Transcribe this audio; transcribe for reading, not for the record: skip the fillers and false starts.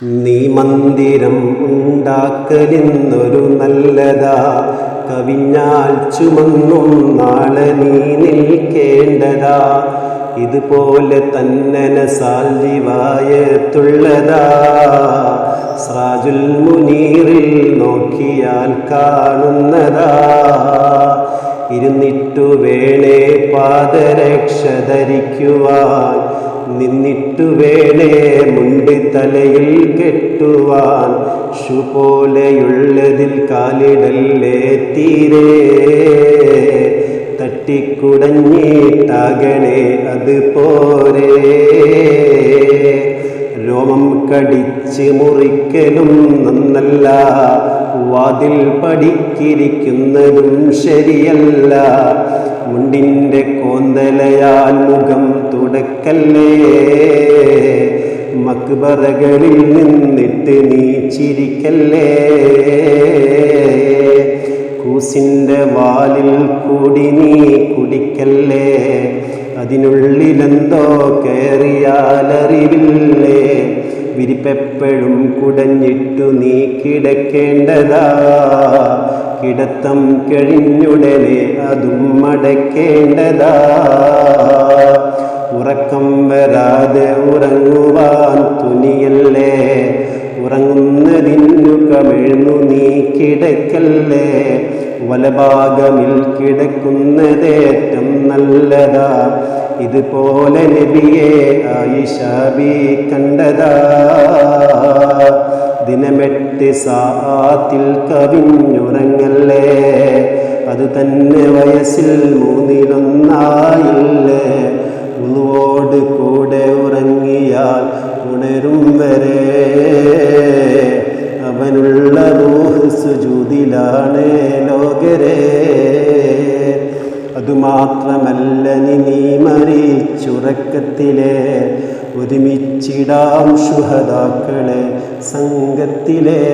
നീ മന്ദിരം ഉണ്ടാക്കലിന്നൊരു നല്ലതാ, കവിഞ്ഞാൽ ചുമന്നും നാളെ നീ നിൽക്കേണ്ടതാ. ഇതുപോലെ തന്നെ സാൽജിവായത്തുള്ളതാ, സ്രാജുൽ മുനീറിൽ നോക്കിയാൽ കാണുന്നതാ. ഇരുന്നിട്ടു വേണേ പാദരക്ഷ ധരിക്കുവാൻ, നിന്നിട്ടു വേണേ മുണ്ട് തലയിൽ കെട്ടുവാൻ. ഷു പോലെയുള്ളതിൽ കാലിടല്ലേ തീരെ, തട്ടിക്കുടഞ്ഞിട്ടാകണേ അത് പോരെ. രോമം കടിച്ച് മുറിക്കലും നന്നല്ല, വാതിൽ പടിക്കിരിക്കുന്നതും ശരിയല്ല. മുണ്ടിൻ്റെ കോന്തലയാൽ മുഖം തുടക്കല്ലേ, മക്ബറകളിൽ നിന്നിട്ട് നീ ചിരിക്കല്ലേ. കൂസിൻ്റെ വാലിൽ കൂടി നീ കുടിക്കല്ലേ, അതിനുള്ളിലെന്തോ കയറിയാലറിവില്ലേ. വിരിപ്പെപ്പോഴും കുടഞ്ഞിട്ടു നീ കിടക്കേണ്ടതാ, കിടത്തം കഴിഞ്ഞുടനെ അതും മടക്കേണ്ടതാ. ഉറക്കം വരാതെ ഉറങ്ങുവാൻ തുനിയല്ലേ, ഉറങ്ങുന്നതിനു കമിഴ്ന്നു നീ കിടക്കല്ലേ. വലഭാഗമിൽ കിടക്കുന്നതേറ്റം നല്ലതാ, ഇതുപോലെ നബിയെ ആയിഷ ബി കണ്ടതാ. ദിനമെട്ട് സാത്തിൽ കവിഞ്ഞുറങ്ങല്ലേ, അത് തന്നെ വയസ്സിൽ മൂന്നിലൊന്നായില്ലേ. ഉളുവോട് കൂടെ ഉറങ്ങിയാൽ ഉണരും വരെ അവനുള്ള റൂഹ് സുജൂദിലാണ് ലോകരെ. അതുമാത്രമല്ല നീ മരിച്ചുറക്കത്തിലെ ഒരുമിച്ചിടാം ശുഹദാക്കളെ സംഘത്തിലെ.